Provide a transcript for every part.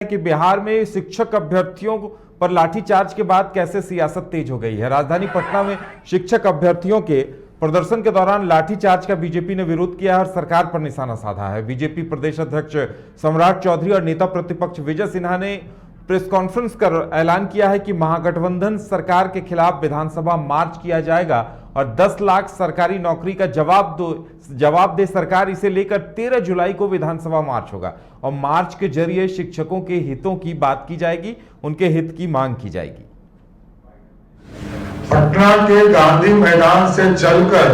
कि बिहार में शिक्षक अभ्यर्थियों पर लाठीचार्ज के बाद कैसे सियासत तेज हो गई है। राजधानी पटना में शिक्षक अभ्यर्थियों के प्रदर्शन के दौरान लाठीचार्ज का बीजेपी ने विरोध किया है और सरकार पर निशाना साधा है। बीजेपी प्रदेश अध्यक्ष सम्राट चौधरी और नेता प्रतिपक्ष विजय सिन्हा ने प्रेस कॉन्फ्रेंस कर ऐलान किया है कि महागठबंधन सरकार के खिलाफ विधानसभा मार्च किया जाएगा और 10 लाख सरकारी नौकरी का जवाब दे सरकार, इसे लेकर 13 जुलाई को विधानसभा मार्च होगा और मार्च के जरिए शिक्षकों के हितों की बात की जाएगी, उनके हित की मांग की जाएगी। पटना के गांधी मैदान से चलकर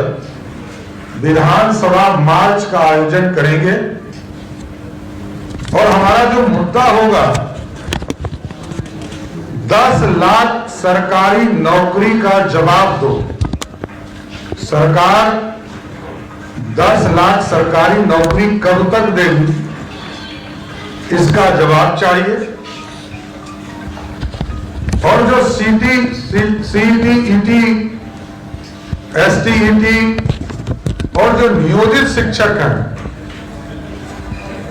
विधानसभा मार्च का आयोजन करेंगे और हमारा जो मुद्दा होगा 10 लाख सरकारी नौकरी का जवाब दो। सरकार 10 लाख सरकारी नौकरी कब तक देगी, इसका जवाब चाहिए। और जो सीटीईटी, एसटीईटी और जो नियोजित शिक्षक हैं,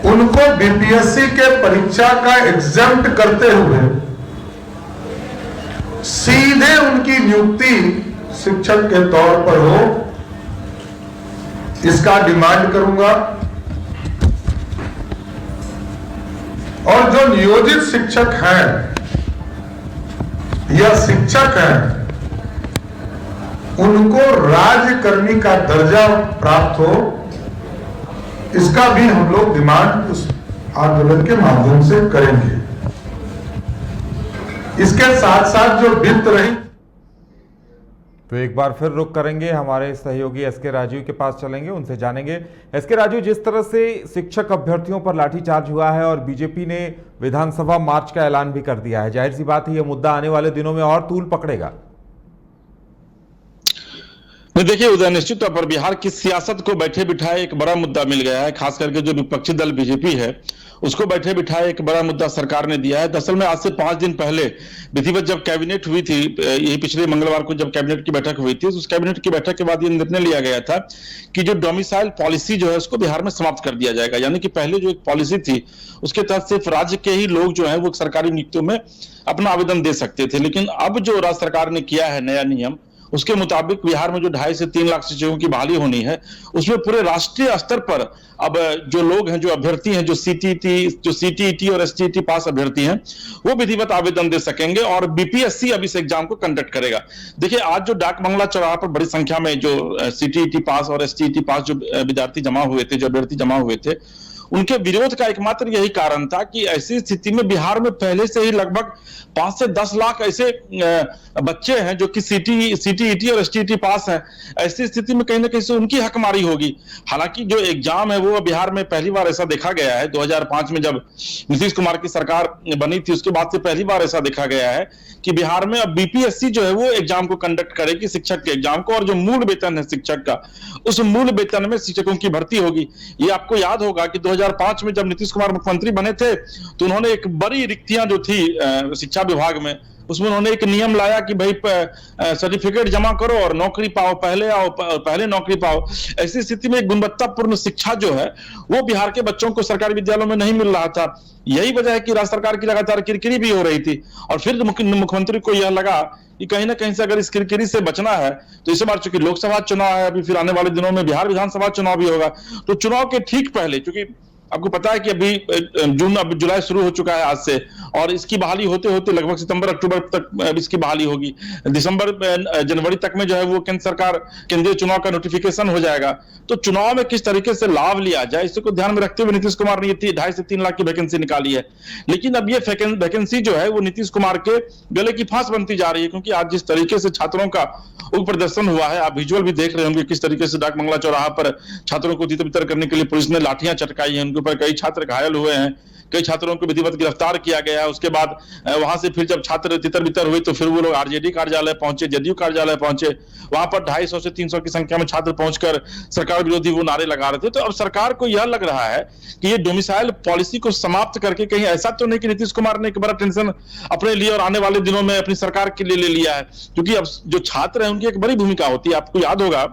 उनको बीपीएससी के परीक्षा का एग्जाम्प्ट करते हुए सीधे उनकी नियुक्ति शिक्षक के तौर पर हो, इसका डिमांड करूंगा। और जो नियोजित शिक्षक हैं या शिक्षक हैं, उनको राज्यकर्मी का दर्जा प्राप्त हो, इसका भी हम लोग डिमांड उस आंदोलन के माध्यम से करेंगे। इसके साथ साथ जो वित्त रही, तो एक बार फिर रुक करेंगे, हमारे सहयोगी एसके राजीव के पास चलेंगे, उनसे जानेंगे। एसके राजीव, जिस तरह से शिक्षक अभ्यर्थियों पर लाठीचार्ज हुआ है और बीजेपी ने विधानसभा मार्च का ऐलान भी कर दिया है, जाहिर सी बात है यह मुद्दा आने वाले दिनों में और तूल पकड़ेगा। देखिए उदय, निश्चित तौर पर बिहार की सियासत को बैठे बिठाए एक बड़ा मुद्दा मिल गया है। खास करके जो विपक्षी दल बीजेपी है, उसको बैठे बिठाए एक बड़ा मुद्दा सरकार ने दिया है। दरअसल में आज से 5 दिन पहले विधिवत जब कैबिनेट हुई थी, यही पिछले मंगलवार को जब कैबिनेट की बैठक हुई थी, उस कैबिनेट की बैठक के बाद ये निर्णय लिया गया था कि जो डोमिसाइल पॉलिसी जो है उसको बिहार में समाप्त कर दिया जाएगा। यानी कि पहले जो एक पॉलिसी थी उसके तहत सिर्फ राज्य के ही लोग जो है वो सरकारी नियुक्तियों में अपना आवेदन दे सकते थे, लेकिन अब जो राज्य सरकार ने किया है नया नियम, उसके मुताबिक बिहार में जो 2.5 से 3 लाख शिक्षकों की बहाली होनी है, उसमें पूरे राष्ट्रीय स्तर पर अब जो लोग हैं, जो अभ्यर्थी हैं, जो सीटीईटी और एसटीईटी पास अभ्यर्थी हैं, वो विधिवत आवेदन दे सकेंगे और बीपीएससी अब इस एग्जाम को कंडक्ट करेगा। देखिए आज जो डाक बंगला चौराहा पर बड़ी संख्या में जो सीटीईटी पास और एसटीईटी पास जो विद्यार्थी जमा हुए थे, जो अभ्यर्थी जमा हुए थे, उनके विरोध का एकमात्र यही कारण था कि ऐसी स्थिति में बिहार में पहले से ही लगभग 5 से 10 लाख ऐसे बच्चे हैं जो कि सीटीईटी और एसटीईटी पास हैं। ऐसी स्थिति में कहीं ना कहीं से उनकी हकमारी होगी। हालांकि जो एग्जाम है वो बिहार में पहली बार ऐसा देखा गया है, 2005 में जब नीतीश कुमार की सरकार बनी थी, उसके बाद से पहली बार ऐसा देखा गया है कि बिहार में अब बीपीएससी जो है वो एग्जाम को कंडक्ट करेगी, शिक्षक के एग्जाम को, और जो मूल वेतन है शिक्षक का, उस मूल वेतन में शिक्षकों की भर्ती होगी। ये आपको याद होगा कि 2005 में जब नीतीश कुमार मुख्यमंत्री बने थे तो उन्होंने एक बड़ी रिक्तियां जो थी शिक्षा विभाग में, उसमें उन्होंने एक नियम लाया कि भाई सर्टिफिकेट जमा करो और नौकरी पाओ, पहले आओ पहले नौकरी पाओ। ऐसी स्थिति में गुणवत्तापूर्ण शिक्षा जो है वो बिहार के बच्चों को सरकारी विद्यालयों में नहीं मिल रहा था। यही वजह है कि राज्य सरकार की लगातार किरकिरी भी हो रही थी और फिर मुख्यमंत्री को यह लगा कि कहीं ना कहीं से अगर इस किरकिरी से बचना है तो इस बार चूंकि लोकसभा चुनाव है, अभी फिर आने वाले दिनों में बिहार विधानसभा चुनाव भी होगा, तो चुनाव के ठीक पहले, क्योंकि आपको पता है कि अभी जुलाई शुरू हो चुका है आज से, और इसकी बहाली होते होते लगभग सितंबर अक्टूबर तक इसकी बहाली होगी। दिसंबर जनवरी तक में जो है वो केंद्र सरकार केंद्रीय चुनाव का नोटिफिकेशन हो जाएगा। तो चुनाव में किस तरीके से लाभ लिया जाए, इसको ध्यान में रखते हुए नीतीश कुमार ने 2.5 से 3 लाख की वैकेंसी निकाली है। लेकिन अब ये वैकेंसी जो है वो नीतीश कुमार के गले की फांस बनती जा रही है, क्योंकि आज जिस तरीके से छात्रों का प्रदर्शन हुआ है, आप विजुअल भी देख रहे होंगे किस तरीके से डाक बंगला चौराहा पर छात्रों को तितर बितर करने के लिए पुलिस ने लाठियां चटकाई हैं, उनके ऊपर कई छात्र घायल हुए हैं, कई छात्रों को विधिवत गिरफ्तार किया गया है। उसके बाद वहां से फिर जब छात्र तितर बितर हुए तो फिर वो लोग आरजेडी कार्यालय पहुंचे, जदयू कार्यालय पहुंचे, वहां पर 250 से 300 की संख्या में छात्र पहुंचकर सरकार विरोधी वो नारे लगा रहे थे। तो अब सरकार को यह लग रहा है कि ये डोमिसाइल पॉलिसी को समाप्त करके कहीं ऐसा तो नहीं कि नीतीश कुमार ने एक बड़ा टेंशन अपने लिए और आने वाले दिनों में अपनी सरकार के लिए ले लिया है, क्योंकि अब जो छात्र है उनकी एक बड़ी भूमिका होती है। आपको याद होगा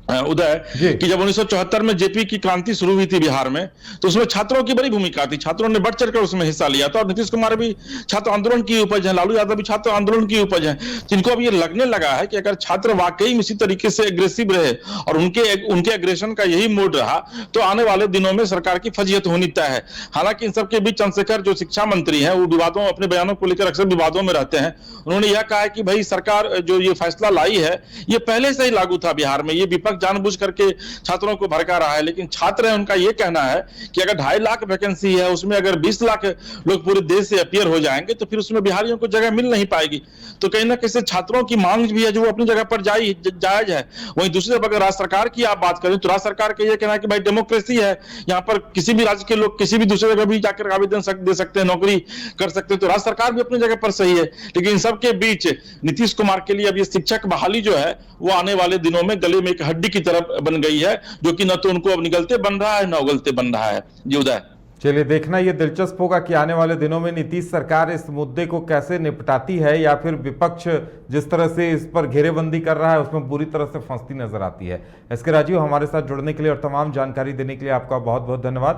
उदय, कि जब 1974 में जेपी की क्रांति शुरू हुई थी बिहार में, तो उसमें छात्रों की बड़ी भूमिका थी। छात्रों ने बढ़ चढ़कर उसमें हिस्सा लिया था, और नीतीश कुमार भी छात्र आंदोलन की उपज है, लालू यादव भी छात्र आंदोलन की उपज है, जिनको अब ये लगने लगा है कि अगर छात्र वाकई में इसी तरीके से एग्रेसिव रहे और उनके एग्रेशन का यही मोड रहा, तो आने वाले दिनों में सरकार की फजीयत होनी तय है। हालांकि इन सबके बीच चंद्रशेखर जो शिक्षा मंत्री हैं, वो विवादों, अपने बयानों को लेकर अक्सर विवादों में रहते हैं। उन्होंने यह कहा है कि भाई सरकार जो ये फैसला लाई है, ये पहले से ही लागू था बिहार में, ये विपक्ष जानबूझ करके छात्रों को भड़का रहा है। लेकिन छात्र है, उनका ये कहना है कि अगर 2.5 लाख वैकेंसी है, उसमें अगर 20 लाख लोग पूरे देश से अपीयर हो जाएंगे, तो फिर उसमें बिहारियों को जगह मिल नहीं पाएगी। तो कहीं ना कहीं छात्रों की मांग भी है जो वो अपनी जगह पर जायज है। वहीं दूसरी तरफ अगर राज्य सरकार की आप बात करें, तो राज्य सरकार का यह कहना है कि भाई डेमोक्रेसी है, यहाँ पर किसी भी राज्य के लोग किसी भी दूसरी जगह भी जाकर आवेदन दे सकते हैं, नौकरी कर सकते हैं, तो राज्य सरकार भी अपनी जगह पर सही है। लेकिन इन सबके बीच नीतीश कुमार के लिए अब ये शिक्षक बहाली जो है, वो आने वाले दिनों में गले में एक हड्डी की तरफ बन गई है, जो कि न तो उनको अब निगलते बन रहा है, न उगलते बन रहा है। जी उदय। चलिए, देखना ये दिलचस्प होगा कि आने वाले दिनों में नीतीश सरकार इस मुद्दे को कैसे निपटाती है, या फिर विपक्ष जिस तरह से इस पर घेरेबंदी कर रहा है उसमें पूरी तरह से फंसती नजर आती है। एसके राजीव, हमारे साथ जुड़ने के लिए और तमाम जानकारी देने के लिए आपका बहुत बहुत धन्यवाद।